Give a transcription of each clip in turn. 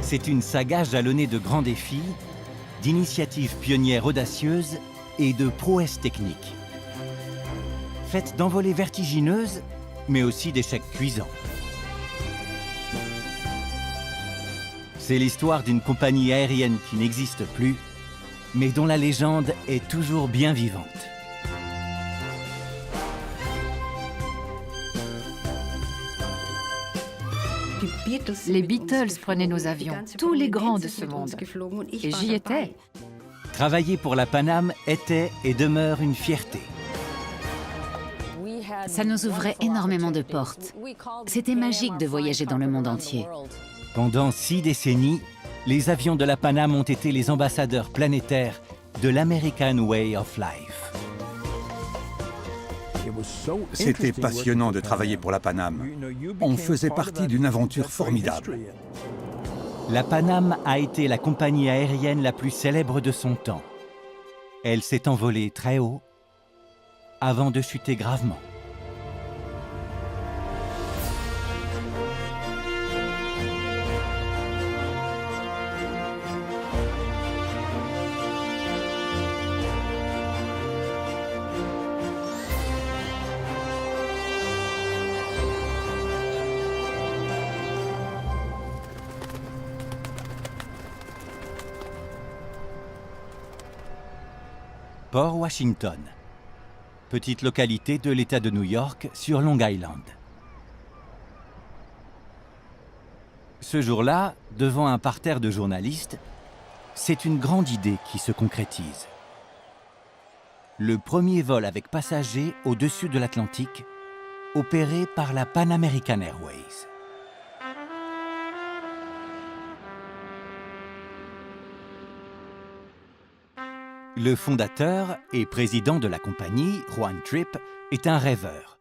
C'est une saga jalonnée de grands défis, d'initiatives pionnières audacieuses et de prouesses techniques. Faite d'envolées vertigineuses, mais aussi d'échecs cuisants. C'est l'histoire d'une compagnie aérienne qui n'existe plus, mais dont la légende est toujours bien vivante. Les Beatles prenaient nos avions, tous les grands de ce monde. Et j'y étais. Travailler pour la Pan Am était et demeure une fierté. Ça nous ouvrait énormément de portes. C'était magique de voyager dans le monde entier. Pendant 6 décennies, les avions de la Pan Am ont été les ambassadeurs planétaires de l'American Way of Life. C'était passionnant de travailler pour la Pan Am. On faisait partie d'une aventure formidable. La Pan Am a été la compagnie aérienne la plus célèbre de son temps. Elle s'est envolée très haut avant de chuter gravement. Port Washington, petite localité de l'État de New York sur Long Island. Ce jour-là, devant un parterre de journalistes, c'est une grande idée qui se concrétise. Le premier vol avec passagers au-dessus de l'Atlantique, opéré par la Pan American Airways. Le fondateur et président de la compagnie, Juan Trippe, est un rêveur.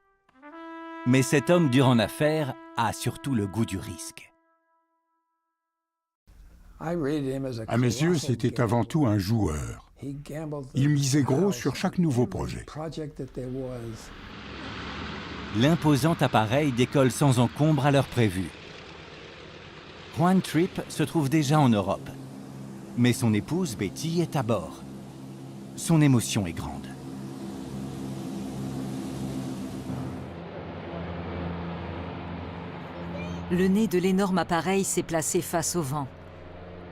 Mais cet homme dur en affaires a surtout le goût du risque. À mes yeux, c'était avant tout un joueur. Il misait gros sur chaque nouveau projet. L'imposant appareil décolle sans encombre à l'heure prévue. Juan Trippe se trouve déjà en Europe, mais son épouse Betty est à bord. Son émotion est grande. Le nez de l'énorme appareil s'est placé face au vent.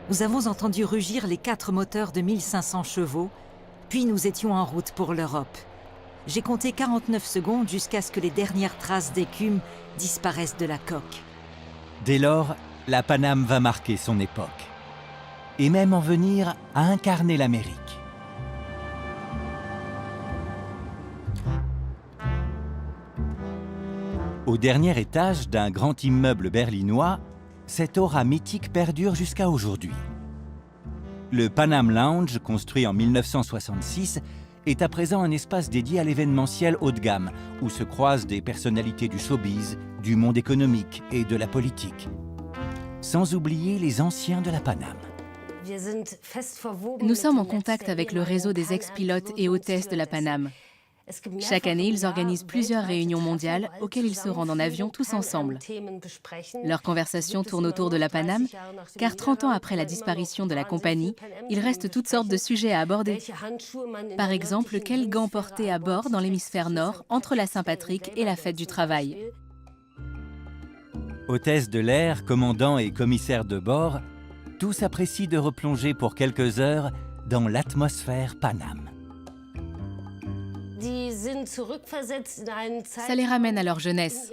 Nous avons entendu rugir les 4 moteurs de 1500 chevaux, puis nous étions en route pour l'Europe. J'ai compté 49 secondes jusqu'à ce que les dernières traces d'écume disparaissent de la coque. Dès lors, la Pan Am va marquer son époque, et même en venir à incarner l'Amérique. Au dernier étage d'un grand immeuble berlinois, cette aura mythique perdure jusqu'à aujourd'hui. Le Pan Am Lounge, construit en 1966, est à présent un espace dédié à l'événementiel haut de gamme, où se croisent des personnalités du showbiz, du monde économique et de la politique. Sans oublier les anciens de la Pan Am. Nous sommes en contact avec le réseau des ex-pilotes et hôtesses de la Pan Am. Chaque année, ils organisent plusieurs réunions mondiales auxquelles ils se rendent en avion tous ensemble. Leurs conversations tournent autour de la Pan Am, car 30 ans après la disparition de la compagnie, il reste toutes sortes de sujets à aborder. Par exemple, quels gants porter à bord dans l'hémisphère nord entre la Saint-Patrick et la fête du travail. Hôtesse de l'air, commandant et commissaire de bord, tous apprécient de replonger pour quelques heures dans l'atmosphère Pan Am. Ça les ramène à leur jeunesse.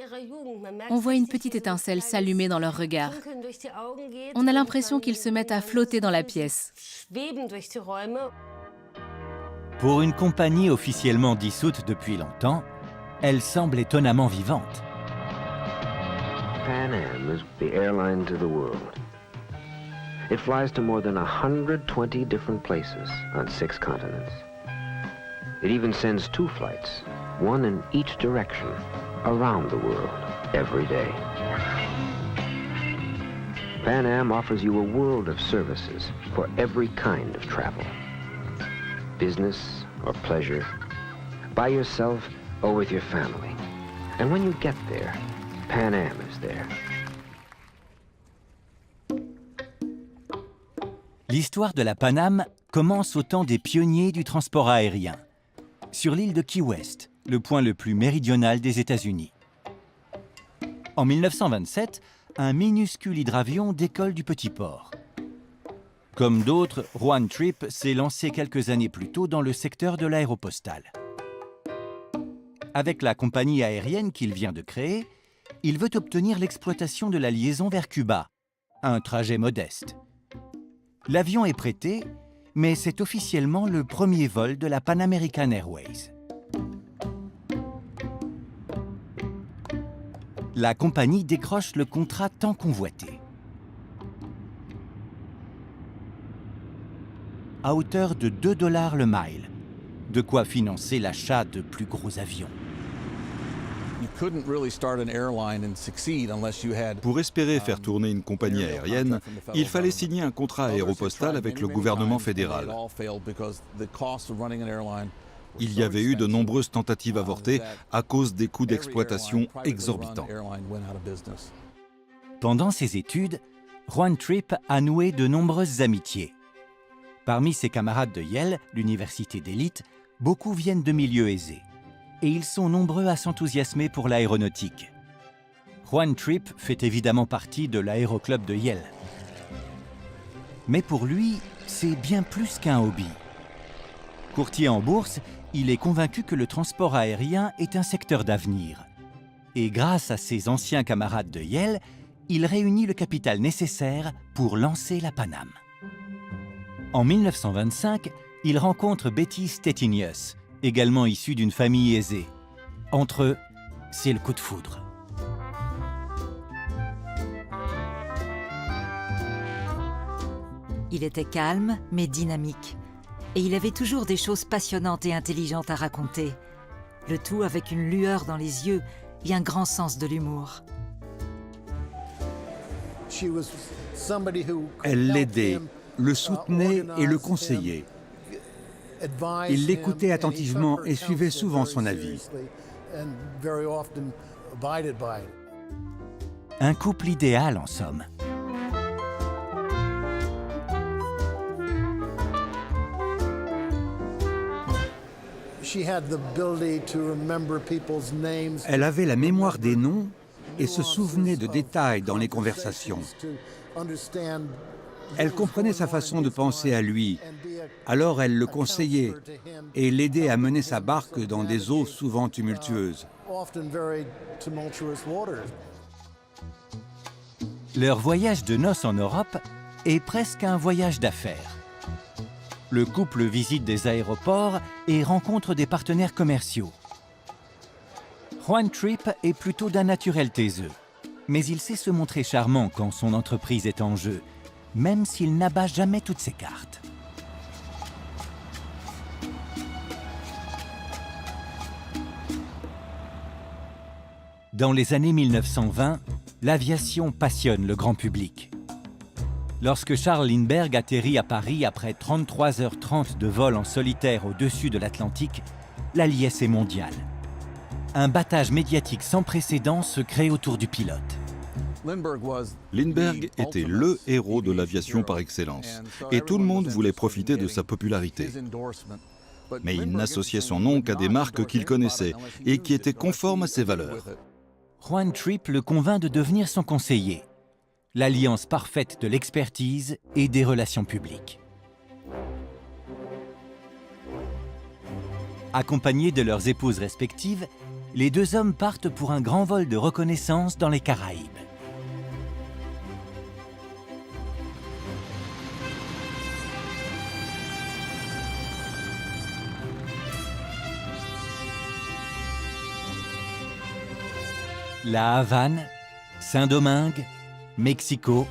On voit une petite étincelle s'allumer dans leur regard. On a l'impression qu'ils se mettent à flotter dans la pièce. Pour une compagnie officiellement dissoute depuis longtemps, elle semble étonnamment vivante. Pan Am is the airline to the world. It flies to more than 120 different places on 6 continents. It even sends 2 flights, one in each direction, around the world every day. Pan Am offers you a world of services for every kind of travel. Business or pleasure, by yourself or with your family. And when you get there, Pan Am is there. L'histoire de la Paname commence au temps des pionniers du transport aérien, sur l'île de Key West, le point le plus méridional des États-Unis. En 1927, un minuscule hydravion décolle du petit port. Comme d'autres, Juan Trippe s'est lancé quelques années plus tôt dans le secteur de l'aéropostale. Avec la compagnie aérienne qu'il vient de créer, il veut obtenir l'exploitation de la liaison vers Cuba, un trajet modeste. L'avion est prêté, mais c'est officiellement le premier vol de la Pan American Airways. La compagnie décroche le contrat tant convoité. À hauteur de 2 $ le mile, de quoi financer l'achat de plus gros avions. Pour espérer faire tourner une compagnie aérienne, il fallait signer un contrat aéropostal avec le gouvernement fédéral. Il y avait eu de nombreuses tentatives avortées à cause des coûts d'exploitation exorbitants. Pendant ses études, Juan Trippe a noué de nombreuses amitiés. Parmi ses camarades de Yale, l'université d'élite, beaucoup viennent de milieux aisés. Et ils sont nombreux à s'enthousiasmer pour l'aéronautique. Juan Trippe fait évidemment partie de l'aéroclub de Yale. Mais pour lui, c'est bien plus qu'un hobby. Courtier en bourse, il est convaincu que le transport aérien est un secteur d'avenir. Et grâce à ses anciens camarades de Yale, il réunit le capital nécessaire pour lancer la Paname. En 1925, il rencontre Betty Stettinius, également issue d'une famille aisée. Entre eux, c'est le coup de foudre. Il était calme, mais dynamique. Et il avait toujours des choses passionnantes et intelligentes à raconter. Le tout avec une lueur dans les yeux et un grand sens de l'humour. Elle l'aidait, le soutenait et le conseillait. Il l'écoutait attentivement et suivait souvent son avis. Un couple idéal, en somme. Elle avait la mémoire des noms et se souvenait de détails dans les conversations. Elle comprenait sa façon de penser à lui, alors elle le conseillait et l'aidait à mener sa barque dans des eaux souvent tumultueuses. Leur voyage de noces en Europe est presque un voyage d'affaires. Le couple visite des aéroports et rencontre des partenaires commerciaux. Juan Trippe est plutôt d'un naturel taiseux, mais il sait se montrer charmant quand son entreprise est en jeu, même s'il n'abat jamais toutes ses cartes. Dans les années 1920, l'aviation passionne le grand public. Lorsque Charles Lindbergh atterrit à Paris après 33h30 de vol en solitaire au-dessus de l'Atlantique, la liesse est mondiale. Un battage médiatique sans précédent se crée autour du pilote. Lindbergh était le héros de l'aviation par excellence, et tout le monde voulait profiter de sa popularité. Mais il n'associait son nom qu'à des marques qu'il connaissait et qui étaient conformes à ses valeurs. Juan Trippe le convainc de devenir son conseiller. L'alliance parfaite de l'expertise et des relations publiques. Accompagnés de leurs épouses respectives, les deux hommes partent pour un grand vol de reconnaissance dans les Caraïbes. La Havane, Saint-Domingue, Mexico,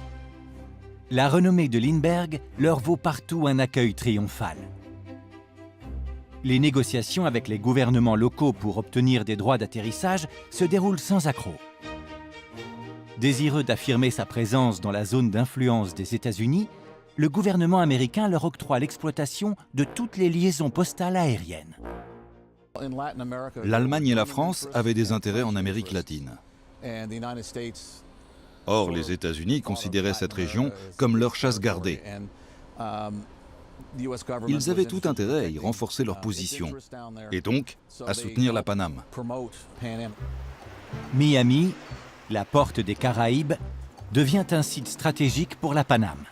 la renommée de Lindbergh leur vaut partout un accueil triomphal. Les négociations avec les gouvernements locaux pour obtenir des droits d'atterrissage se déroulent sans accroc. Désireux d'affirmer sa présence dans la zone d'influence des États-Unis, le gouvernement américain leur octroie l'exploitation de toutes les liaisons postales aériennes. L'Allemagne et la France avaient des intérêts en Amérique latine. Or, les États-Unis considéraient cette région comme leur chasse gardée. Ils avaient tout intérêt à y renforcer leur position et donc à soutenir la Paname. Miami, la porte des Caraïbes, devient un site stratégique pour la Paname.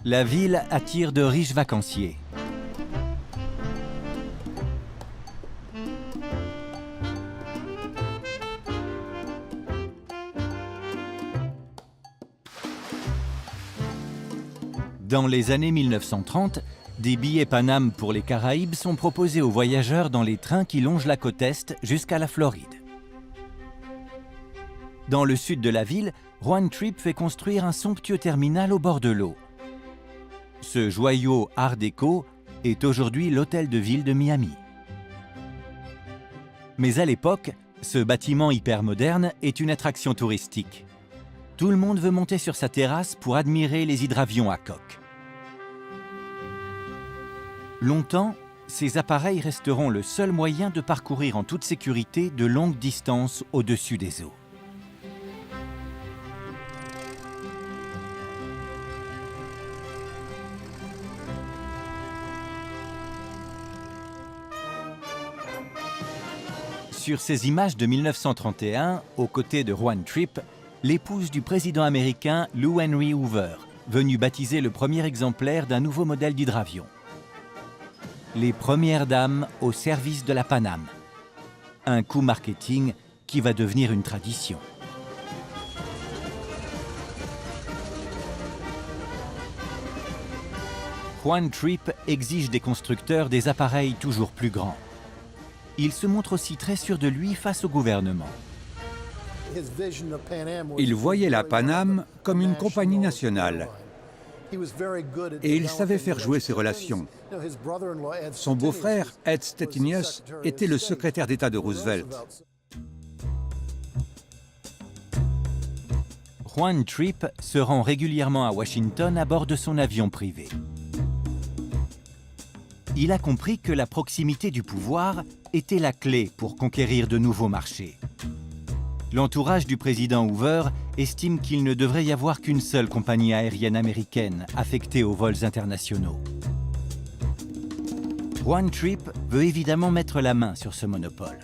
La ville attire de riches vacanciers. Dans les années 1930, des billets Paname pour les Caraïbes sont proposés aux voyageurs dans les trains qui longent la côte Est jusqu'à la Floride. Dans le sud de la ville, Juan Trippe fait construire un somptueux terminal au bord de l'eau. Ce joyau art déco est aujourd'hui l'hôtel de ville de Miami. Mais à l'époque, ce bâtiment hyper moderne est une attraction touristique. Tout le monde veut monter sur sa terrasse pour admirer les hydravions à coque. Longtemps, ces appareils resteront le seul moyen de parcourir en toute sécurité de longues distances au-dessus des eaux. Sur ces images de 1931, aux côtés de Juan Trippe, l'épouse du président américain Lou Henry Hoover, venue baptiser le premier exemplaire d'un nouveau modèle d'hydravion. Les premières dames au service de la Paname. Un coup marketing qui va devenir une tradition. Juan Trippe exige des constructeurs des appareils toujours plus grands. Il se montre aussi très sûr de lui face au gouvernement. Il voyait la Paname comme une compagnie nationale et il savait faire jouer ses relations. Son beau-frère, Ed Stettinius, était le secrétaire d'État de Roosevelt. Juan Trippe se rend régulièrement à Washington à bord de son avion privé. Il a compris que la proximité du pouvoir était la clé pour conquérir de nouveaux marchés. L'entourage du président Hoover estime qu'il ne devrait y avoir qu'une seule compagnie aérienne américaine affectée aux vols internationaux. Juan Trippe veut évidemment mettre la main sur ce monopole.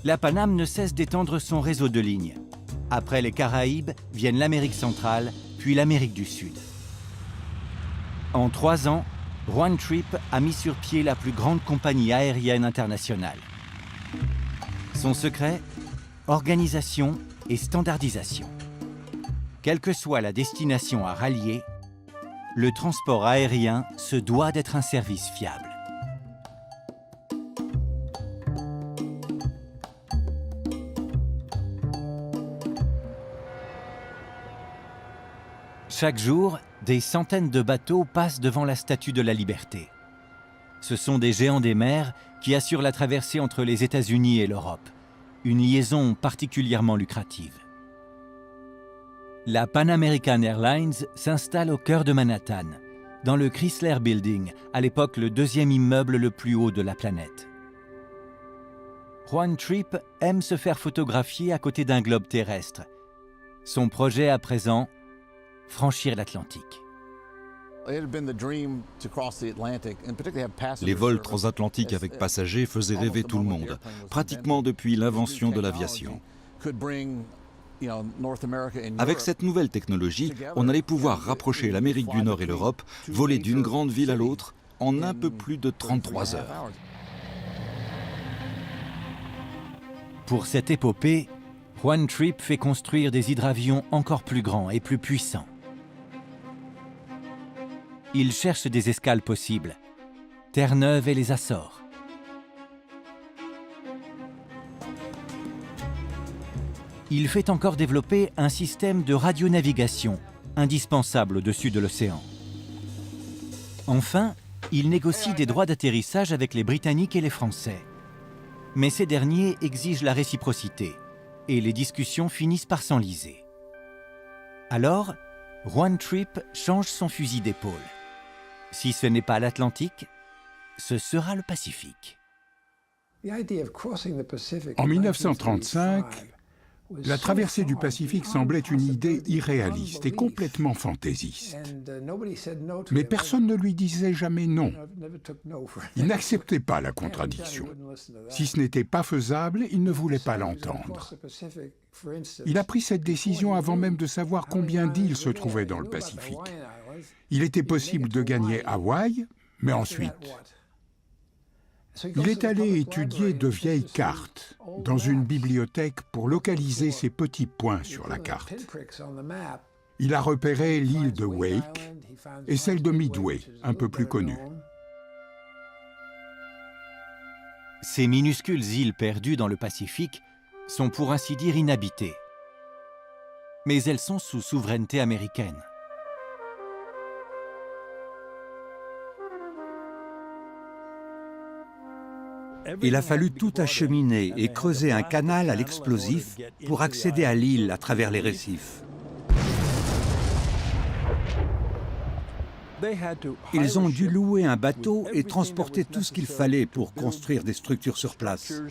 La Paname ne cesse d'étendre son réseau de lignes. Après les Caraïbes, viennent l'Amérique centrale, puis l'Amérique du Sud. En 3 ans, Juan Trippe a mis sur pied la plus grande compagnie aérienne internationale. Son secret, organisation et standardisation. Quelle que soit la destination à rallier, le transport aérien se doit d'être un service fiable. Chaque jour, des centaines de bateaux passent devant la Statue de la Liberté. Ce sont des géants des mers qui assurent la traversée entre les États-Unis et l'Europe, une liaison particulièrement lucrative. La Pan American Airlines s'installe au cœur de Manhattan, dans le Chrysler Building, à l'époque le 2e immeuble le plus haut de la planète. Juan Trippe aime se faire photographier à côté d'un globe terrestre. Son projet à présent, franchir l'Atlantique. Les vols transatlantiques avec passagers faisaient rêver tout le monde, pratiquement depuis l'invention de l'aviation. Avec cette nouvelle technologie, on allait pouvoir rapprocher l'Amérique du Nord et l'Europe, voler d'une grande ville à l'autre en un peu plus de 33 heures. Pour cette épopée, Juan Trippe fait construire des hydravions encore plus grands et plus puissants. Il cherche des escales possibles, Terre-Neuve et les Açores. Il fait encore développer un système de radionavigation, indispensable au-dessus de l'océan. Enfin, il négocie des droits d'atterrissage avec les Britanniques et les Français. Mais ces derniers exigent la réciprocité, et les discussions finissent par s'enliser. Alors, Juan Trippe change son fusil d'épaule. Si ce n'est pas l'Atlantique, ce sera le Pacifique. En 1935, la traversée du Pacifique semblait une idée irréaliste et complètement fantaisiste. Mais personne ne lui disait jamais non. Il n'acceptait pas la contradiction. Si ce n'était pas faisable, il ne voulait pas l'entendre. Il a pris cette décision avant même de savoir combien d'îles se trouvaient dans le Pacifique. Il était possible de gagner Hawaï, mais ensuite... Il est allé étudier de vieilles cartes dans une bibliothèque pour localiser ces petits points sur la carte. Il a repéré l'île de Wake et celle de Midway, un peu plus connue. Ces minuscules îles perdues dans le Pacifique sont pour ainsi dire inhabitées. Mais elles sont sous souveraineté américaine. Il a fallu tout acheminer et creuser un canal à l'explosif pour accéder à l'île à travers les récifs. Ils ont dû louer un bateau et transporter tout ce qu'il fallait pour construire des structures sur place.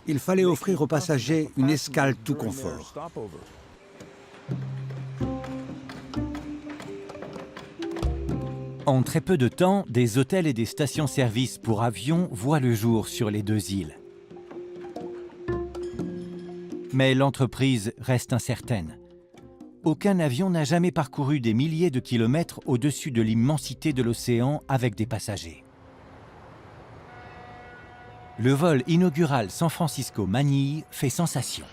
Il fallait offrir aux passagers une escale tout confort. En très peu de temps, des hôtels et des stations-service pour avions voient le jour sur les deux îles. Mais l'entreprise reste incertaine. Aucun avion n'a jamais parcouru des milliers de kilomètres au-dessus de l'immensité de l'océan avec des passagers. Le vol inaugural San Francisco-Manille fait sensation.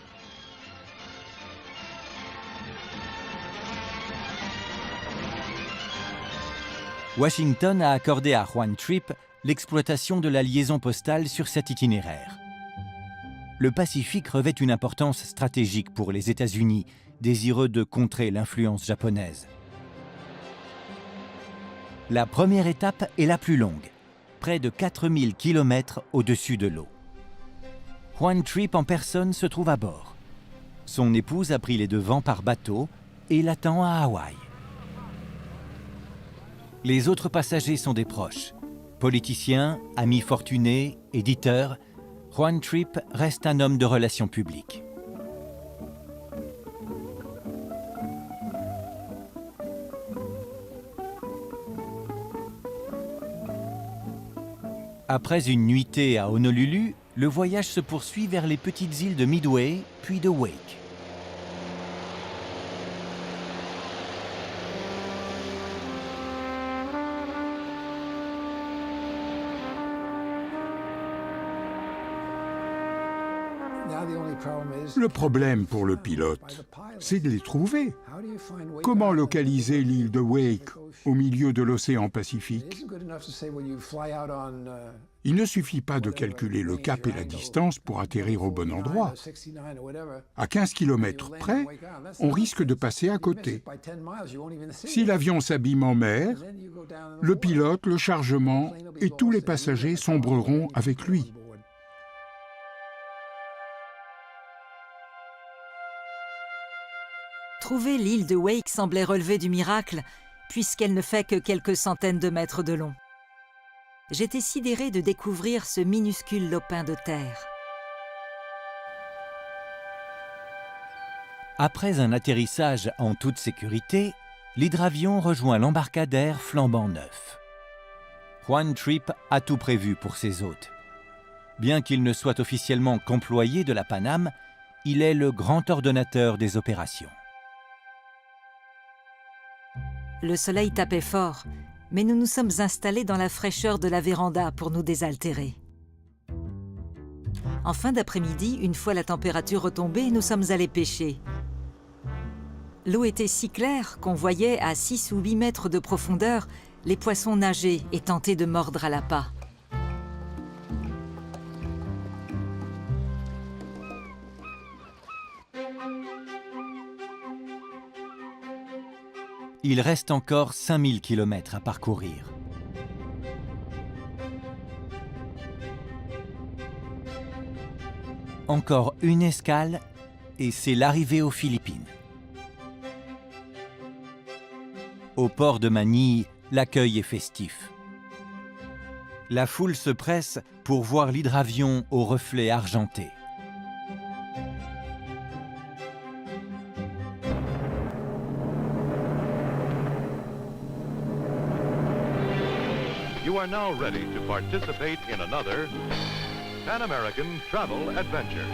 Washington a accordé à Juan Trippe l'exploitation de la liaison postale sur cet itinéraire. Le Pacifique revêt une importance stratégique pour les États-Unis, désireux de contrer l'influence japonaise. La première étape est la plus longue, près de 4000 km au-dessus de l'eau. Juan Trippe en personne se trouve à bord. Son épouse a pris les devants par bateau et l'attend à Hawaï. Les autres passagers sont des proches. Politiciens, amis fortunés, éditeurs, Juan Trippe reste un homme de relations publiques. Après une nuitée à Honolulu, le voyage se poursuit vers les petites îles de Midway, puis de Wake. Le problème pour le pilote, c'est de les trouver. Comment localiser l'île de Wake au milieu de l'océan Pacifique? Il ne suffit pas de calculer le cap et la distance pour atterrir au bon endroit. À 15 km près, on risque de passer à côté. Si l'avion s'abîme en mer, le pilote, le chargement et tous les passagers sombreront avec lui. Trouver l'île de Wake semblait relever du miracle, puisqu'elle ne fait que quelques centaines de mètres de long. J'étais sidérée de découvrir ce minuscule lopin de terre. Après un atterrissage en toute sécurité, l'hydravion rejoint l'embarcadère flambant neuf. Juan Trippe a tout prévu pour ses hôtes. Bien qu'il ne soit officiellement qu'employé de la Pan Am, il est le grand ordonnateur des opérations. Le soleil tapait fort, mais nous nous sommes installés dans la fraîcheur de la véranda pour nous désaltérer. En fin d'après-midi, une fois la température retombée, nous sommes allés pêcher. L'eau était si claire qu'on voyait à 6 ou 8 mètres de profondeur les poissons nager et tenter de mordre à l'appât. Il reste encore 5000 km à parcourir. Encore une escale et c'est l'arrivée aux Philippines. Au port de Manille, l'accueil est festif. La foule se presse pour voir l'hydravion au reflet argenté. You are now ready to participate in another Pan American Travel Adventure.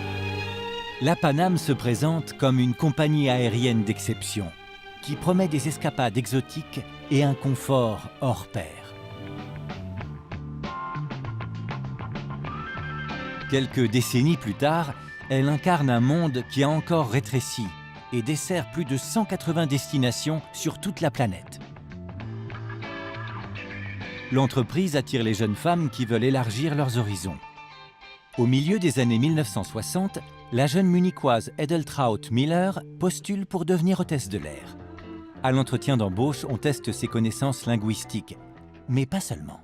La Pan Am se présente comme une compagnie aérienne d'exception qui promet des escapades exotiques et un confort hors pair. Quelques décennies plus tard, elle incarne un monde qui a encore rétréci et dessert plus de 180 destinations sur toute la planète. L'entreprise attire les jeunes femmes qui veulent élargir leurs horizons. Au milieu des années 1960, la jeune munichoise Edeltraud Miller postule pour devenir hôtesse de l'air. À l'entretien d'embauche, on teste ses connaissances linguistiques, mais pas seulement.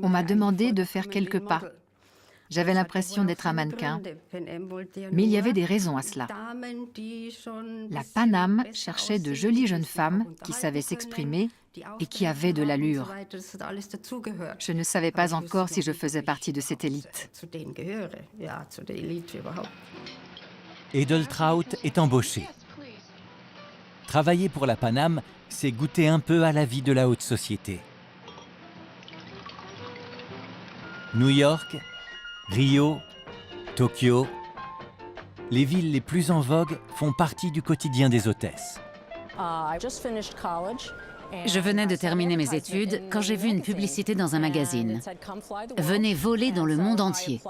On m'a demandé de faire quelques pas. J'avais l'impression d'être un mannequin, mais il y avait des raisons à cela. La Pan Am cherchait de jolies jeunes femmes qui savaient s'exprimer et qui avaient de l'allure. Je ne savais pas encore si je faisais partie de cette élite. Edeltraud est embauchée. Travailler pour la Pan Am, c'est goûter un peu à la vie de la haute société. New York, Rio, Tokyo, les villes les plus en vogue font partie du quotidien des hôtesses. Je venais de terminer mes études quand j'ai vu une publicité dans un magazine. Venez voler dans le monde entier.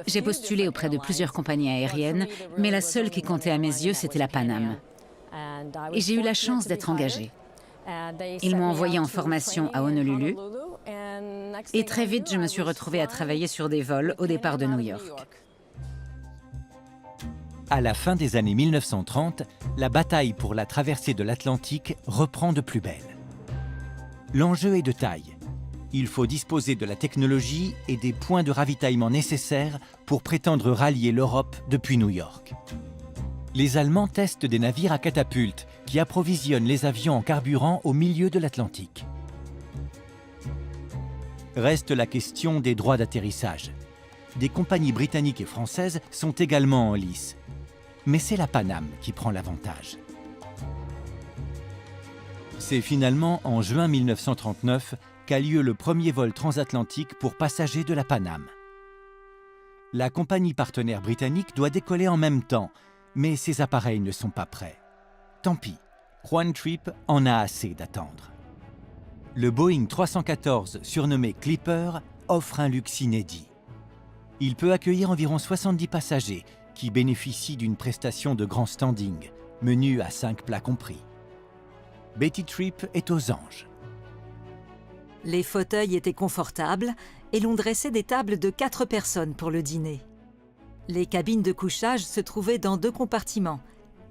J'ai postulé auprès de plusieurs compagnies aériennes, mais la seule qui comptait à mes yeux, c'était la Pan Am. Et j'ai eu la chance d'être engagée. Ils m'ont envoyée en formation à Honolulu et très vite, je me suis retrouvée à travailler sur des vols au départ de New York. À la fin des années 1930, la bataille pour la traversée de l'Atlantique reprend de plus belle. L'enjeu est de taille. Il faut disposer de la technologie et des points de ravitaillement nécessaires pour prétendre rallier l'Europe depuis New York. Les Allemands testent des navires à catapulte qui approvisionnent les avions en carburant au milieu de l'Atlantique. Reste la question des droits d'atterrissage. Des compagnies britanniques et françaises sont également en lice. Mais c'est la Pan Am qui prend l'avantage. C'est finalement en juin 1939 qu'a lieu le premier vol transatlantique pour passagers de la Pan Am. La compagnie partenaire britannique doit décoller en même temps, mais ses appareils ne sont pas prêts. Tant pis, Juan Trippe en a assez d'attendre. Le Boeing 314, surnommé Clipper, offre un luxe inédit. Il peut accueillir environ 70 passagers qui bénéficient d'une prestation de grand standing, menu à 5 plats compris. Betty Trippe est aux anges. Les fauteuils étaient confortables et l'on dressait des tables de 4 personnes pour le dîner. Les cabines de couchage se trouvaient dans 2 compartiments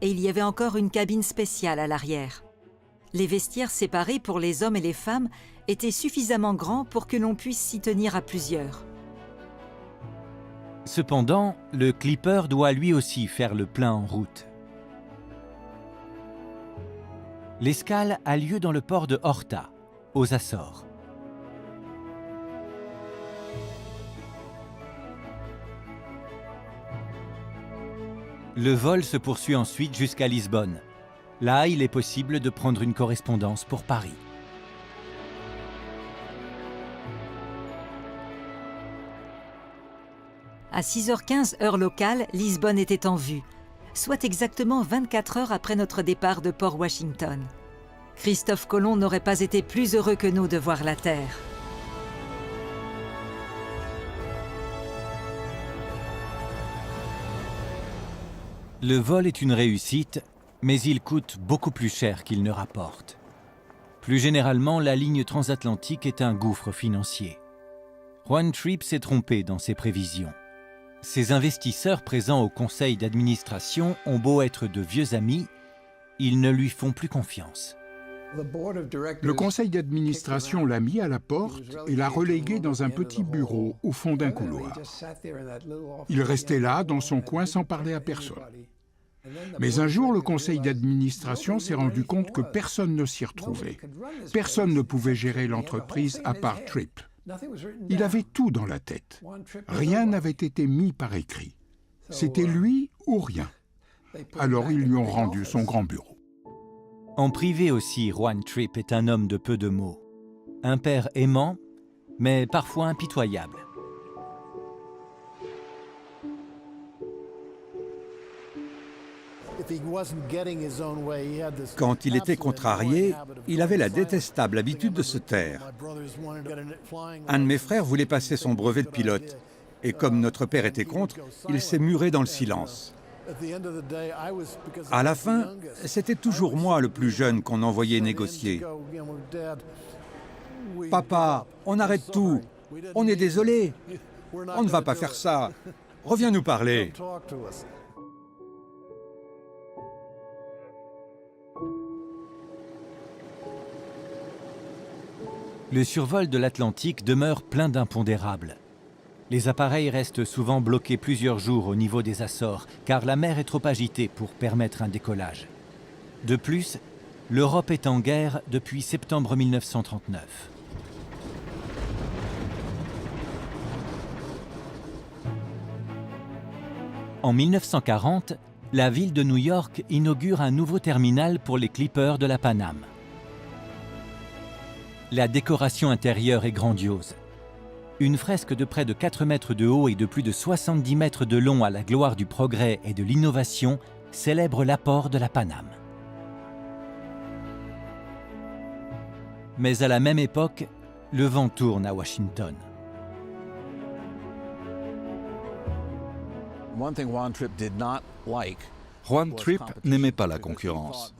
et il y avait encore une cabine spéciale à l'arrière. Les vestiaires séparés pour les hommes et les femmes étaient suffisamment grands pour que l'on puisse s'y tenir à plusieurs. Cependant, le Clipper doit lui aussi faire le plein en route. L'escale a lieu dans le port de Horta, aux Açores. Le vol se poursuit ensuite jusqu'à Lisbonne. Là, il est possible de prendre une correspondance pour Paris. À 6h15 heure locale, Lisbonne était en vue, soit exactement 24 heures après notre départ de Port Washington. Christophe Colomb n'aurait pas été plus heureux que nous de voir la Terre. Le vol est une réussite, mais il coûte beaucoup plus cher qu'il ne rapporte. Plus généralement, la ligne transatlantique est un gouffre financier. Juan Trippe s'est trompé dans ses prévisions. Ses investisseurs présents au conseil d'administration ont beau être de vieux amis, ils ne lui font plus confiance. Le conseil d'administration l'a mis à la porte et l'a relégué dans un petit bureau au fond d'un couloir. Il restait là, dans son coin, sans parler à personne. Mais un jour, le conseil d'administration s'est rendu compte que personne ne s'y retrouvait. Personne ne pouvait gérer l'entreprise à part Tripp. Il avait tout dans la tête. Rien n'avait été mis par écrit. C'était lui ou rien. Alors ils lui ont rendu son grand bureau. En privé aussi, Juan Tripp est un homme de peu de mots. Un père aimant, mais parfois impitoyable. Quand il était contrarié, il avait la détestable habitude de se taire. Un de mes frères voulait passer son brevet de pilote, et comme notre père était contre, il s'est muré dans le silence. À la fin, c'était toujours moi, le plus jeune, qu'on envoyait négocier. « Papa, on arrête tout. On est désolé. On ne va pas faire ça. Reviens nous parler. » Le survol de l'Atlantique demeure plein d'impondérables. Les appareils restent souvent bloqués plusieurs jours au niveau des Açores, car la mer est trop agitée pour permettre un décollage. De plus, l'Europe est en guerre depuis septembre 1939. En 1940, la ville de New York inaugure un nouveau terminal pour les clippers de la Paname. La décoration intérieure est grandiose. Une fresque de près de 4 mètres de haut et de plus de 70 mètres de long à la gloire du progrès et de l'innovation célèbre l'apport de la Paname. Mais à la même époque, le vent tourne à Washington. Juan Tripp n'aimait pas la concurrence.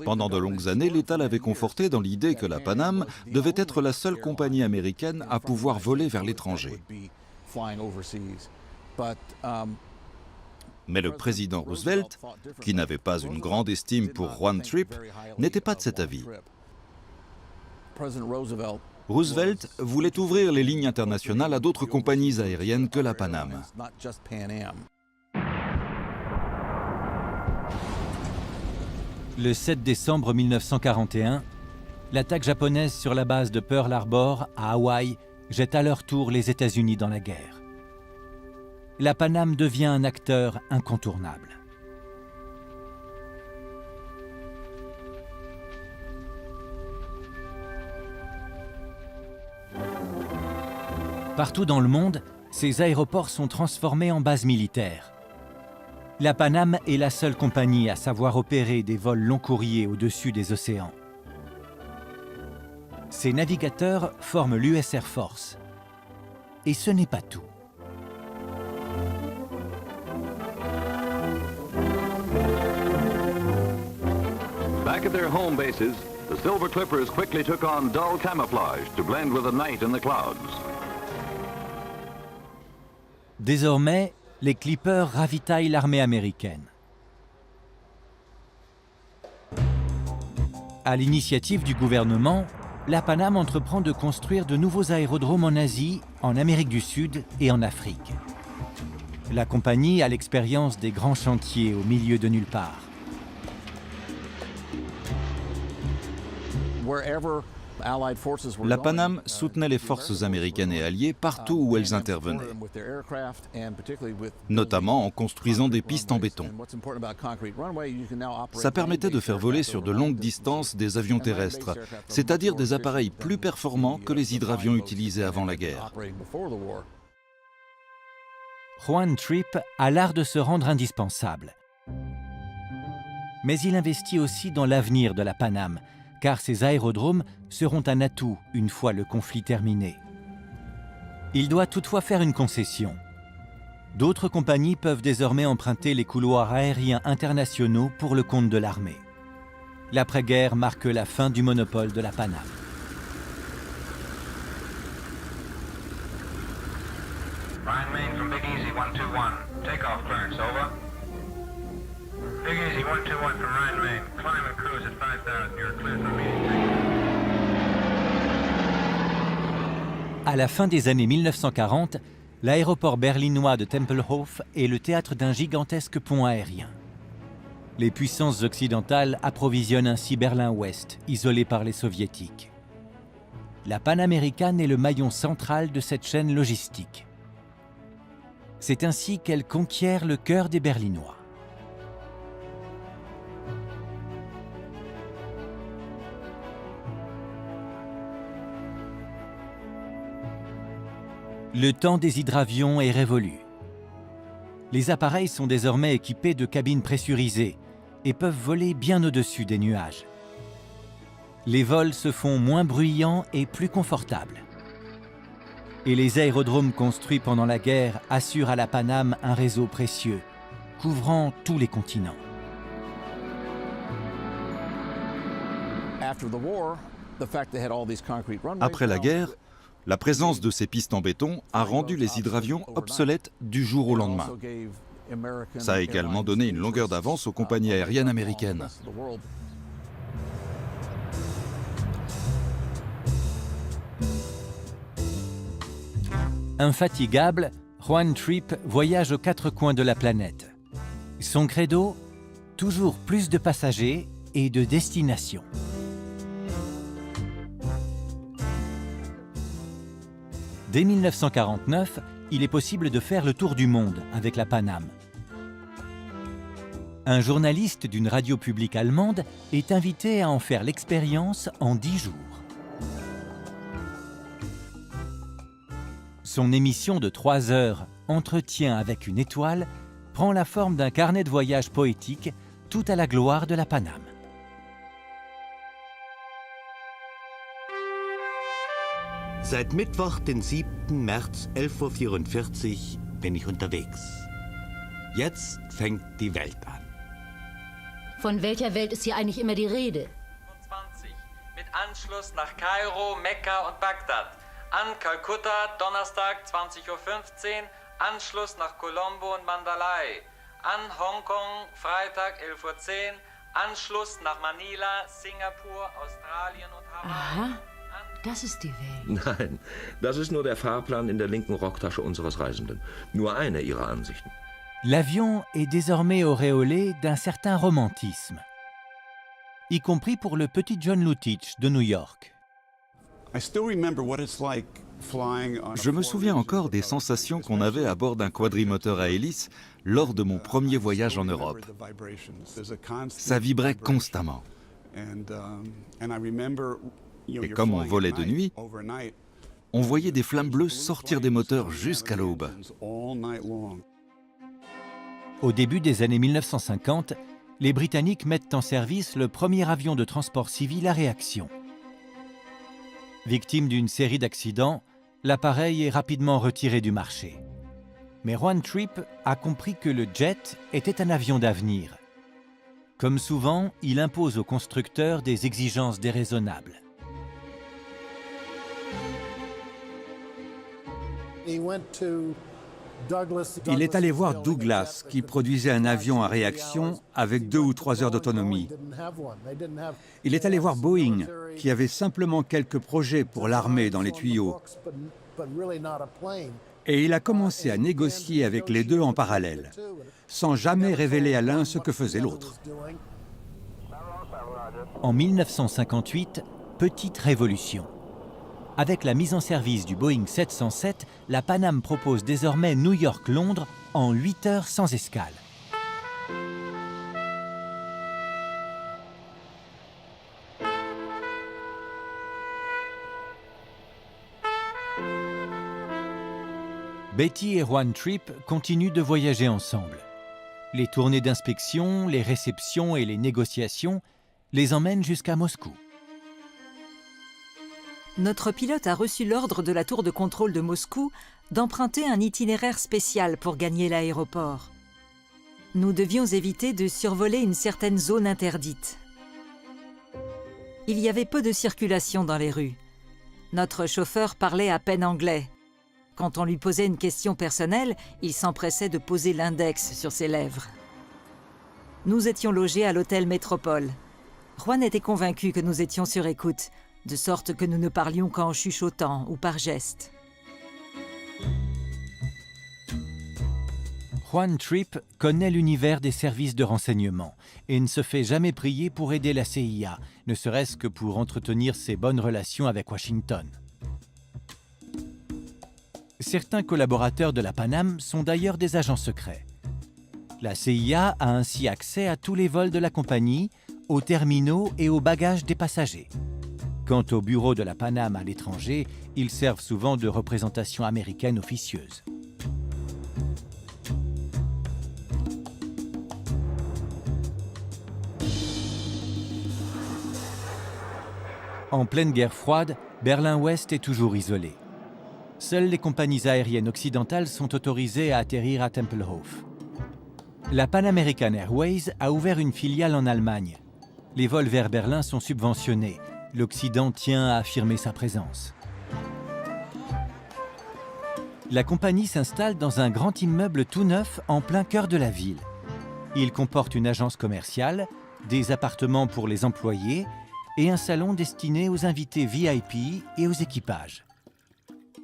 Pendant de longues années, l'État l'avait conforté dans l'idée que la Paname devait être la seule compagnie américaine à pouvoir voler vers l'étranger. Mais le président Roosevelt, qui n'avait pas une grande estime pour Juan Tripp, n'était pas de cet avis. Roosevelt voulait ouvrir les lignes internationales à d'autres compagnies aériennes que la Paname. Le 7 décembre 1941, l'attaque japonaise sur la base de Pearl Harbor, à Hawaï, jette à leur tour les États-Unis dans la guerre. La Paname devient un acteur incontournable. Partout dans le monde, ces aéroports sont transformés en bases militaires. La Paname est la seule compagnie à savoir opérer des vols long courriers au-dessus des océans. Ces navigateurs forment l'US Air Force. Et ce n'est pas tout. Back at their home bases, the Silver Clippers quickly took on dull camouflage to blend with the night in the clouds. Désormais, les Clippers ravitaillent l'armée américaine. À l'initiative du gouvernement, la Paname entreprend de construire de nouveaux aérodromes en Asie, en Amérique du Sud et en Afrique. La compagnie a l'expérience des grands chantiers au milieu de nulle part. La Paname soutenait les forces américaines et alliées partout où elles intervenaient, notamment en construisant des pistes en béton. Ça permettait de faire voler sur de longues distances des avions terrestres, c'est-à-dire des appareils plus performants que les hydravions utilisés avant la guerre. Juan Tripp a l'art de se rendre indispensable. Mais il investit aussi dans l'avenir de la Paname, car ces aérodromes seront un atout une fois le conflit terminé. Il doit toutefois faire une concession. D'autres compagnies peuvent désormais emprunter les couloirs aériens internationaux pour le compte de l'armée. L'après-guerre marque la fin du monopole de la Paname. Ryan Main from Big Easy 121. Takeoff clearance, over. Big Easy 121 from Ryan Main. Climb and cruise at 5,000. You're clear for meeting. À la fin des années 1940, l'aéroport berlinois de Tempelhof est le théâtre d'un gigantesque pont aérien. Les puissances occidentales approvisionnent ainsi Berlin-Ouest, isolé par les soviétiques. La Pan American est le maillon central de cette chaîne logistique. C'est ainsi qu'elle conquiert le cœur des Berlinois. Le temps des hydravions est révolu. Les appareils sont désormais équipés de cabines pressurisées et peuvent voler bien au-dessus des nuages. Les vols se font moins bruyants et plus confortables. Et les aérodromes construits pendant la guerre assurent à la Pan Am un réseau précieux, couvrant tous les continents. Après la guerre, la présence de ces pistes en béton a rendu les hydravions obsolètes du jour au lendemain. Ça a également donné une longueur d'avance aux compagnies aériennes américaines. Infatigable, Juan Trippe voyage aux quatre coins de la planète. Son credo, toujours plus de passagers et de destinations. Dès 1949, il est possible de faire le tour du monde avec la Pan Am. Un journaliste d'une radio publique allemande est invité à en faire l'expérience en 10 jours. Son émission de 3 heures, Entretien avec une étoile, prend la forme d'un carnet de voyage poétique, tout à la gloire de la Pan Am. Seit Mittwoch, den 7. März, 11:44 Uhr, bin ich unterwegs. Jetzt fängt die Welt an. Von welcher Welt ist hier eigentlich immer die Rede? 20, mit Anschluss nach Kairo, Mekka und Bagdad. An Kalkutta, Donnerstag, 20:15 Uhr, Anschluss nach Colombo und Mandalay. An Hongkong, Freitag, 11:10 Uhr, Anschluss nach Manila, Singapur, Australien und Hawaii. Aha. Das ist die Welt. Nein, das ist nur der Fahrplan in der linken Rocktasche unseres Reisenden. Nur eine ihrer Ansichten. L'avion est désormais auréolé d'un certain romantisme, y compris pour le petit John Lutich de New York. Je me souviens encore des sensations qu'on avait à bord d'un quadrimoteur à hélice lors de mon premier voyage en Europe. Ça vibrait constamment. Et comme on volait de nuit, on voyait des flammes bleues sortir des moteurs jusqu'à l'aube. Au début des années 1950, les Britanniques mettent en service le premier avion de transport civil à réaction. Victime d'une série d'accidents, l'appareil est rapidement retiré du marché. Mais Juan Trippe a compris que le jet était un avion d'avenir. Comme souvent, il impose aux constructeurs des exigences déraisonnables. Il est allé voir Douglas, qui produisait un avion à réaction avec 2 ou 3 heures d'autonomie. Il est allé voir Boeing, qui avait simplement quelques projets pour l'armée dans les tuyaux. Et il a commencé à négocier avec les deux en parallèle, sans jamais révéler à l'un ce que faisait l'autre. En 1958, petite révolution. Avec la mise en service du Boeing 707, la Pan Am propose désormais New York-Londres en 8 heures sans escale. Betty et Juan Trippe continuent de voyager ensemble. Les tournées d'inspection, les réceptions et les négociations les emmènent jusqu'à Moscou. Notre pilote a reçu l'ordre de la tour de contrôle de Moscou d'emprunter un itinéraire spécial pour gagner l'aéroport. Nous devions éviter de survoler une certaine zone interdite. Il y avait peu de circulation dans les rues. Notre chauffeur parlait à peine anglais. Quand on lui posait une question personnelle, il s'empressait de poser l'index sur ses lèvres. Nous étions logés à l'hôtel Métropole. Juan était convaincu que nous étions sur écoute, de sorte que nous ne parlions qu'en chuchotant ou par geste. Juan Tripp connaît l'univers des services de renseignement et ne se fait jamais prier pour aider la CIA, ne serait-ce que pour entretenir ses bonnes relations avec Washington. Certains collaborateurs de la Pan Am sont d'ailleurs des agents secrets. La CIA a ainsi accès à tous les vols de la compagnie, aux terminaux et aux bagages des passagers. Quant au bureau de la Pan Am à l'étranger, ils servent souvent de représentation américaine officieuse. En pleine guerre froide, Berlin-Ouest est toujours isolé. Seules les compagnies aériennes occidentales sont autorisées à atterrir à Tempelhof. La Pan American Airways a ouvert une filiale en Allemagne. Les vols vers Berlin sont subventionnés. L'Occident tient à affirmer sa présence. La compagnie s'installe dans un grand immeuble tout neuf en plein cœur de la ville. Il comporte une agence commerciale, des appartements pour les employés et un salon destiné aux invités VIP et aux équipages.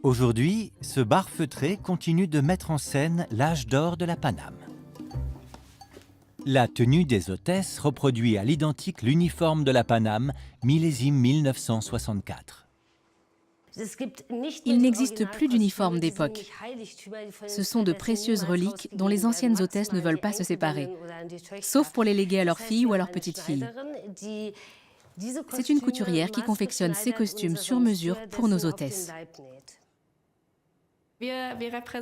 Aujourd'hui, ce bar feutré continue de mettre en scène l'âge d'or de la Pan Am. La tenue des hôtesses reproduit à l'identique l'uniforme de la Pan Am, millésime 1964. Il n'existe plus d'uniforme d'époque. Ce sont de précieuses reliques dont les anciennes hôtesses ne veulent pas se séparer, sauf pour les léguer à leurs filles ou à leurs petites filles. C'est une couturière qui confectionne ces costumes sur mesure pour nos hôtesses.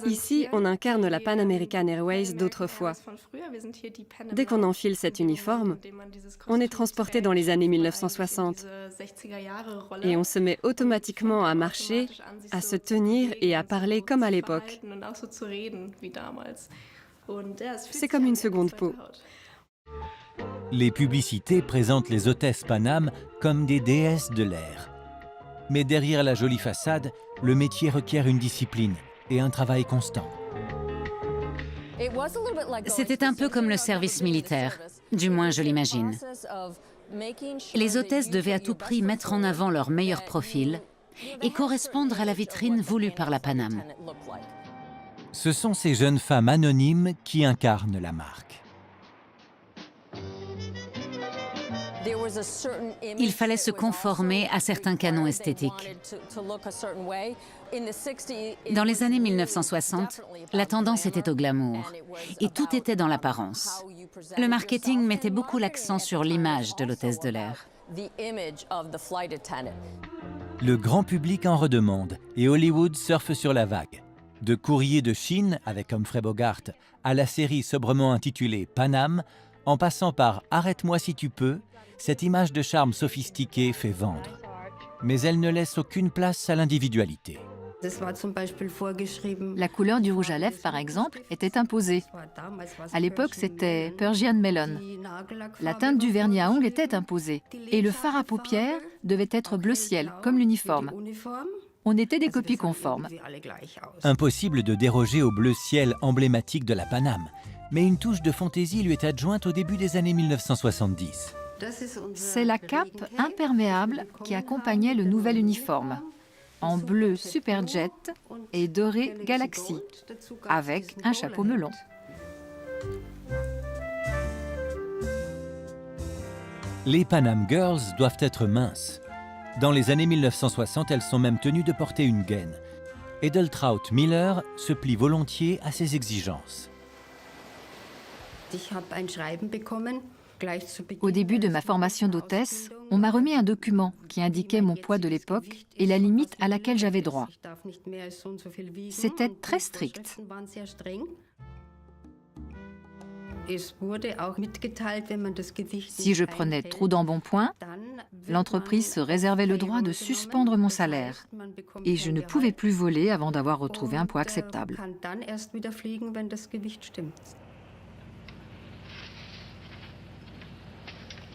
Ici, on incarne la Pan American Airways d'autrefois. Dès qu'on enfile cet uniforme, on est transporté dans les années 1960 et on se met automatiquement à marcher, à se tenir et à parler comme à l'époque. C'est comme une seconde peau. Les publicités présentent les hôtesses Pan Am comme des déesses de l'air. Mais derrière la jolie façade, le métier requiert une discipline et un travail constant. C'était un peu comme le service militaire, du moins je l'imagine. Les hôtesses devaient à tout prix mettre en avant leur meilleur profil et correspondre à la vitrine voulue par la Pan Am. Ce sont ces jeunes femmes anonymes qui incarnent la marque. Il fallait se conformer à certains canons esthétiques. Dans les années 1960, la tendance était au glamour et tout était dans l'apparence. Le marketing mettait beaucoup l'accent sur l'image de l'hôtesse de l'air. Le grand public en redemande et Hollywood surfe sur la vague. De Courrier de Chine avec Humphrey Bogart à la série sobrement intitulée Pan Am, en passant par Arrête-moi si tu peux, cette image de charme sophistiqué fait vendre. Mais elle ne laisse aucune place à l'individualité. La couleur du rouge à lèvres, par exemple, était imposée. À l'époque, c'était Persian Melon. La teinte du vernis à ongles était imposée. Et le fard à paupières devait être bleu ciel, comme l'uniforme. On était des copies conformes. Impossible de déroger au bleu ciel emblématique de la Pan Am, mais une touche de fantaisie lui est adjointe au début des années 1970. C'est la cape imperméable qui accompagnait le nouvel uniforme, en bleu Superjet et doré Galaxy, avec un chapeau melon. Les Pan Am Girls doivent être minces. Dans les années 1960, elles sont même tenues de porter une gaine. Edeltraud Miller se plie volontiers à ces exigences. Au début de ma formation d'hôtesse, on m'a remis un document qui indiquait mon poids de l'époque et la limite à laquelle j'avais droit. C'était très strict. Si je prenais trop d'embonpoint, l'entreprise se réservait le droit de suspendre mon salaire et je ne pouvais plus voler avant d'avoir retrouvé un poids acceptable.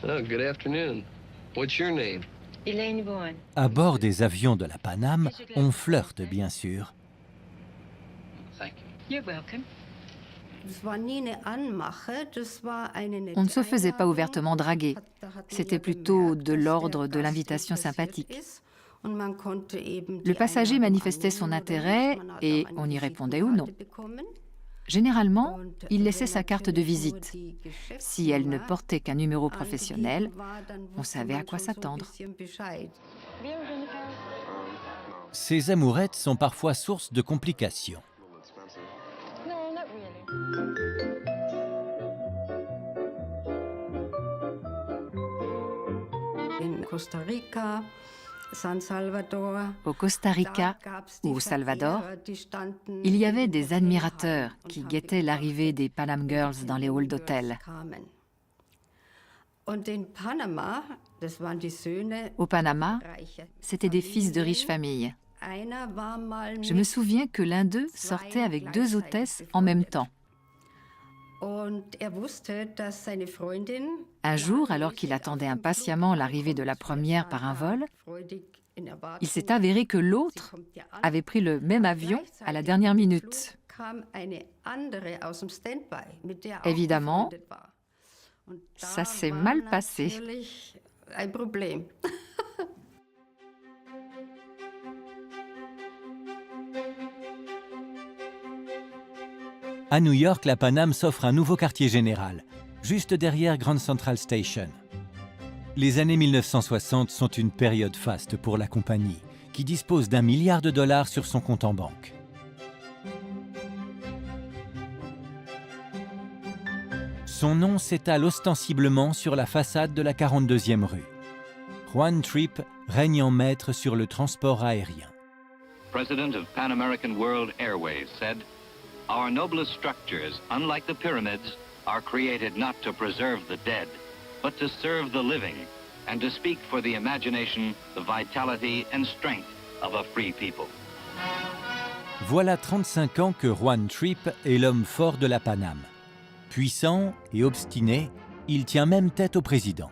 Oh, good afternoon. What's your name? Elaine Vaughan. À bord des avions de la Pan Am, on flirte bien sûr. Thank you. You're welcome. On ne se faisait pas ouvertement draguer. C'était plutôt de l'ordre de l'invitation sympathique. Le passager manifestait son intérêt et on y répondait ou non. Généralement, il laissait sa carte de visite. Si elle ne portait qu'un numéro professionnel, on savait à quoi s'attendre. Ces amourettes sont parfois source de complications. Au Costa Rica ou au Salvador, il y avait des admirateurs qui guettaient l'arrivée des Panam Girls dans les halls d'hôtel. Au Panama, c'étaient des fils de riches familles. Je me souviens que l'un d'eux sortait avec 2 hôtesses en même temps. Un jour, alors qu'il attendait impatiemment l'arrivée de la première par un vol, il s'est avéré que l'autre avait pris le même avion à la dernière minute. Évidemment, ça s'est mal passé. À New York, la Panam s'offre un nouveau quartier général, juste derrière Grand Central Station. Les années 1960 sont une période faste pour la compagnie, qui dispose d'1 milliard de dollars sur son compte en banque. Son nom s'étale ostensiblement sur la façade de la 42e rue. Juan Trippe règne en maître sur le transport aérien. President of Pan American World Airways said, "Our noblest structures, unlike the pyramids, are created not to preserve the dead, but to serve the living, and to speak for the imagination, the vitality and strength of a free people." Voilà 35 ans que Juan Trippe est l'homme fort de la Panam. Puissant et obstiné, il tient même tête au président.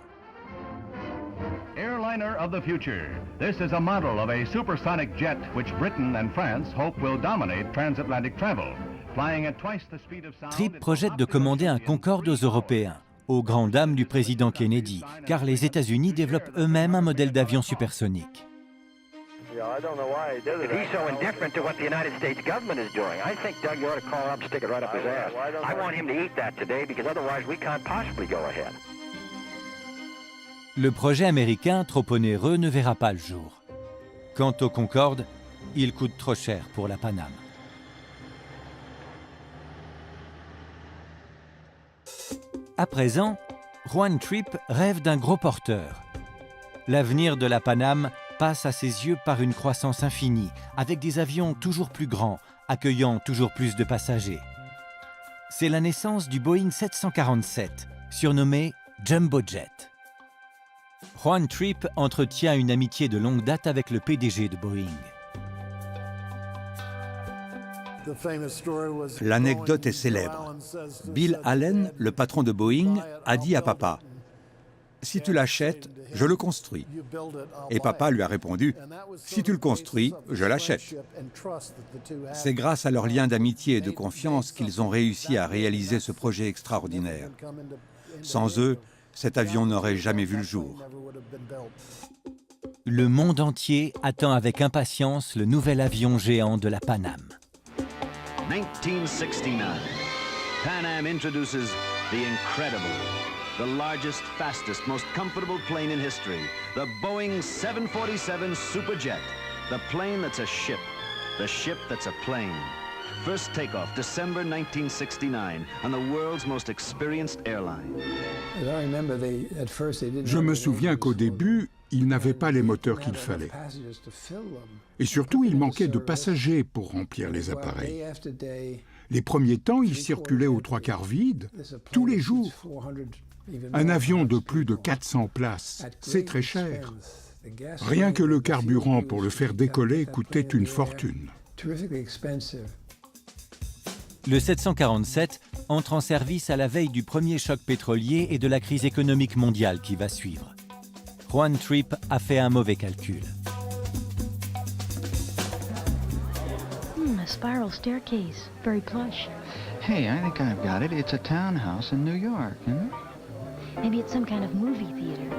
Airliner of the future. This is a model of a supersonic jet which Britain and France hope will dominate transatlantic travel. Flying at twice the speed of sound. Trippe projette de commander un Concorde aux Européens, aux grandes dames du président Kennedy, car les États-Unis développent eux-mêmes un modèle d'avion supersonique. I don't know why he does it. He's so indifferent to what the United States government is doing. I think, Doug, you ought to call him up and stick it right up his ass. I want him to eat that today because otherwise we can't possibly go ahead. Le projet américain, trop onéreux, ne verra pas le jour. Quant au Concorde, il coûte trop cher pour la Panam. À présent, Juan Trippe rêve d'un gros porteur. L'avenir de la Panam passe à ses yeux par une croissance infinie, avec des avions toujours plus grands, accueillant toujours plus de passagers. C'est la naissance du Boeing 747, surnommé Jumbo Jet. Juan Trippe entretient une amitié de longue date avec le PDG de Boeing. L'anecdote est célèbre. Bill Allen, le patron de Boeing, a dit à papa « Si tu l'achètes, je le construis. » Et papa lui a répondu « Si tu le construis, je l'achète. » C'est grâce à leur lien d'amitié et de confiance qu'ils ont réussi à réaliser ce projet extraordinaire. Sans eux, cet avion n'aurait jamais vu le jour. Le monde entier attend avec impatience le nouvel avion géant de la Panam. 1969. Pan Am introduces the incredible, the largest, fastest, most comfortable plane in history, the Boeing 747 Superjet, the plane that's a ship, the ship that's a plane. First takeoff, December 1969, on the world's most experienced airline. Je me souviens qu'au début, ils n'avaient pas les moteurs qu'il fallait. Et surtout, il manquait de passagers pour remplir les appareils. Les premiers temps, ils circulaient aux 3/4 vides, tous les jours. Un avion de plus de 400 places, c'est très cher. Rien que le carburant pour le faire décoller coûtait une fortune. Le 747 entre en service à la veille du premier choc pétrolier et de la crise économique mondiale qui va suivre. Juan Trippe a fait un mauvais calcul. A spiral staircase, very plush. Hey, I think I've got it. It's a townhouse in New York, isn't it? Maybe it's some kind of movie theater.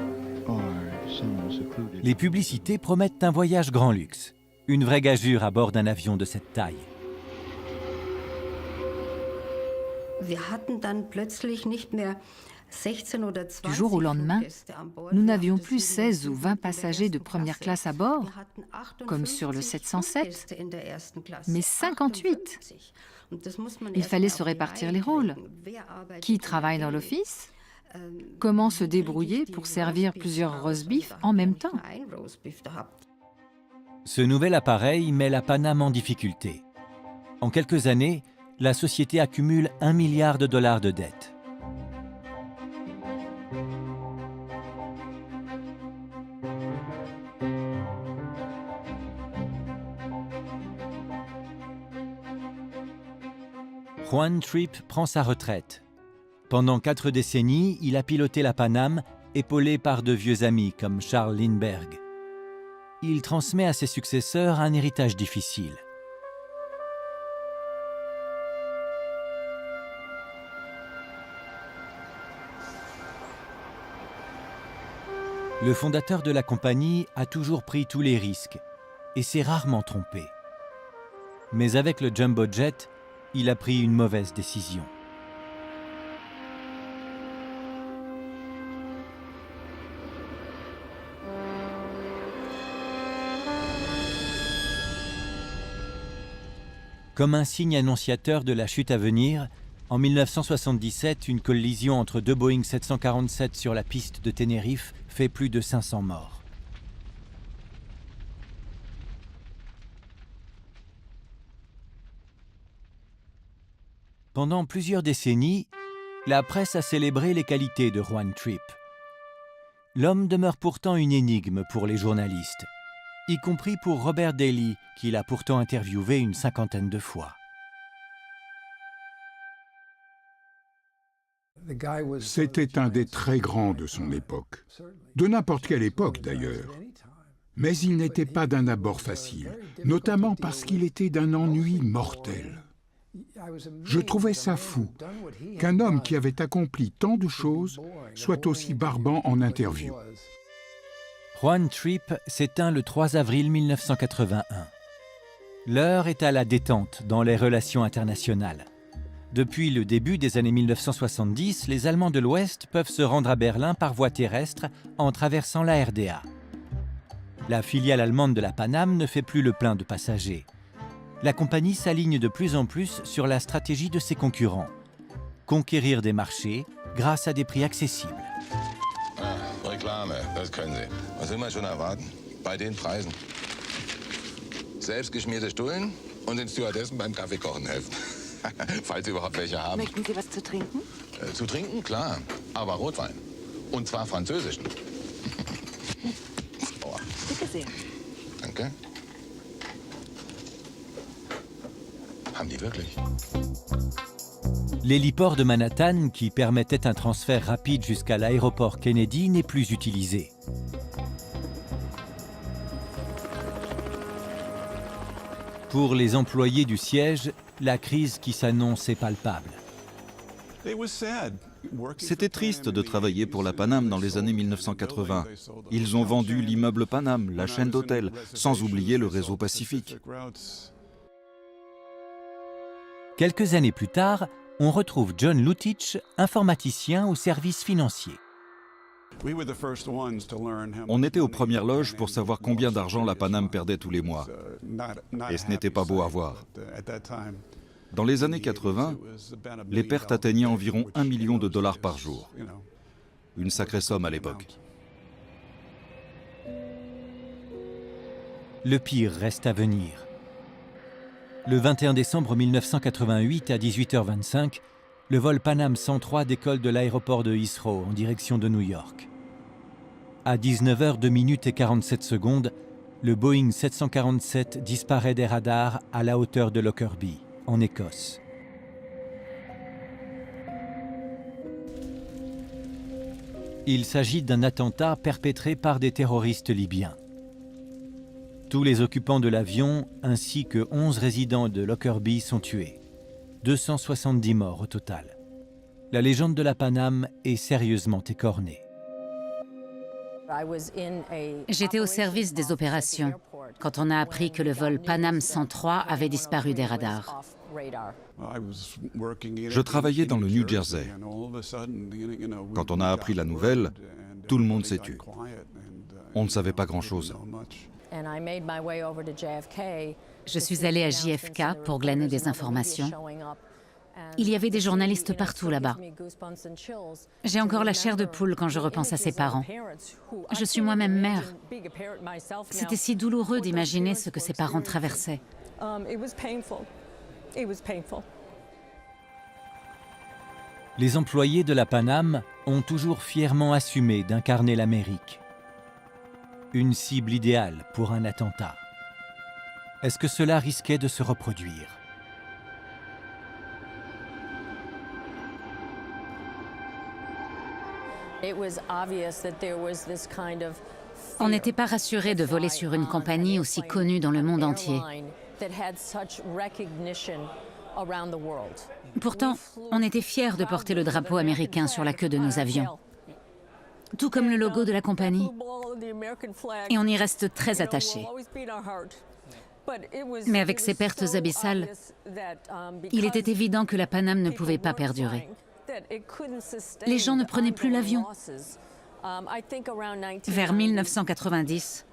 Or some secluded... Les publicités promettent un voyage grand luxe, une vraie gageure à bord d'un avion de cette taille. Du jour au lendemain, nous n'avions plus 16 ou 20 passagers de première classe à bord, comme sur le 707, mais 58. Il fallait se répartir les rôles. Qui travaille dans l'office? Comment se débrouiller pour servir plusieurs roast-beef en même temps? Ce nouvel appareil met la Pan Am en difficulté. En quelques années, la société accumule $1 milliard de dettes. Juan Trippe prend sa retraite. Pendant 4 décennies, il a piloté la Pan Am, épaulé par de vieux amis comme Charles Lindbergh. Il transmet à ses successeurs un héritage difficile. Le fondateur de la compagnie a toujours pris tous les risques et s'est rarement trompé. Mais avec le Jumbo Jet, il a pris une mauvaise décision. Comme un signe annonciateur de la chute à venir, en 1977, une collision entre 2 Boeing 747 sur la piste de Tenerife fait plus de 500 morts. Pendant plusieurs décennies, la presse a célébré les qualités de Juan Trippe. L'homme demeure pourtant une énigme pour les journalistes, y compris pour Robert Daly, qu'il a pourtant interviewé une 50aine de fois. C'était un des très grands de son époque, de n'importe quelle époque d'ailleurs. Mais il n'était pas d'un abord facile, notamment parce qu'il était d'un ennui mortel. Je trouvais ça fou qu'un homme qui avait accompli tant de choses soit aussi barbant en interview. Juan Trippe s'éteint le 3 avril 1981. L'heure est à la détente dans les relations internationales. Depuis le début des années 1970, les Allemands de l'Ouest peuvent se rendre à Berlin par voie terrestre en traversant la RDA. La filiale allemande de la Pan Am ne fait plus le plein de passagers. La compagnie s'aligne de plus en plus sur la stratégie de ses concurrents. Conquérir des marchés grâce à des prix accessibles. Reklame, das können Sie. Was will man schon erwarten? Bei den Preisen. Selbstgeschmierte Stullen und den Stewardessen beim Kaffeekochen helfen. Falls Sie überhaupt welche haben. Möchten Sie was zu trinken? Zu trinken, klar. Aber Rotwein. Und zwar französischen. Oh. Bitte sehr. Danke. Haben die wirklich? L'héliport de Manhattan, qui permettait un transfert rapide jusqu'à l'aéroport Kennedy, n'est plus utilisé. Pour les employés du siège, la crise qui s'annonce est palpable. C'était triste de travailler pour la Pan Am dans les années 1980. Ils ont vendu l'immeuble Pan Am, la chaîne d'hôtels, sans oublier le réseau Pacifique. Quelques années plus tard, on retrouve John Lutich, informaticien au service financier. On était aux premières loges pour savoir combien d'argent la Pan Am perdait tous les mois. Et ce n'était pas beau à voir. Dans les années 80, les pertes atteignaient environ $1 million par jour. Une sacrée somme à l'époque. Le pire reste à venir. Le 21 décembre 1988 à 18h25, le vol Pan Am 103 décolle de l'aéroport de Heathrow en direction de New York. À 19h 2 minutes et 47 secondes, le Boeing 747 disparaît des radars à la hauteur de Lockerbie, en Écosse. Il s'agit d'un attentat perpétré par des terroristes libyens. Tous les occupants de l'avion, ainsi que 11 résidents de Lockerbie sont tués. 270 morts au total. La légende de la Pan Am est sérieusement écornée. J'étais au service des opérations quand on a appris que le vol Pan Am 103 avait disparu des radars. Je travaillais dans le New Jersey. Quand on a appris la nouvelle, tout le monde s'est tu. On ne savait pas grand-chose. Je suis allée à JFK pour glaner des informations. Il y avait des journalistes partout là-bas. J'ai encore la chair de poule quand je repense à ses parents. Je suis moi-même mère. C'était si douloureux d'imaginer ce que ses parents traversaient. Les employés de la Pan Am ont toujours fièrement assumé d'incarner l'Amérique. Une cible idéale pour un attentat. Est-ce que cela risquait de se reproduire ? On n'était pas rassuré de voler sur une compagnie aussi connue dans le monde entier. Pourtant, on était fiers de porter le drapeau américain sur la queue de nos avions, tout comme le logo de la compagnie. Et on y reste très attaché. Mais avec ces pertes abyssales, il était évident que la Pan Am ne pouvait pas perdurer. Les gens ne prenaient plus l'avion. Vers 1990,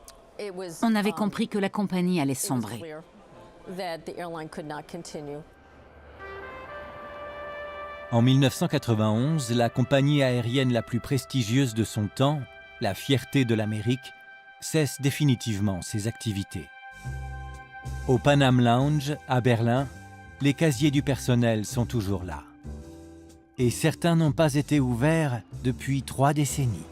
on avait compris que la compagnie allait sombrer. En 1991, la compagnie aérienne la plus prestigieuse de son temps, la Fierté de l'Amérique, cesse définitivement ses activités. Au Pan Am Lounge, à Berlin, les casiers du personnel sont toujours là. Et certains n'ont pas été ouverts depuis 3 décennies.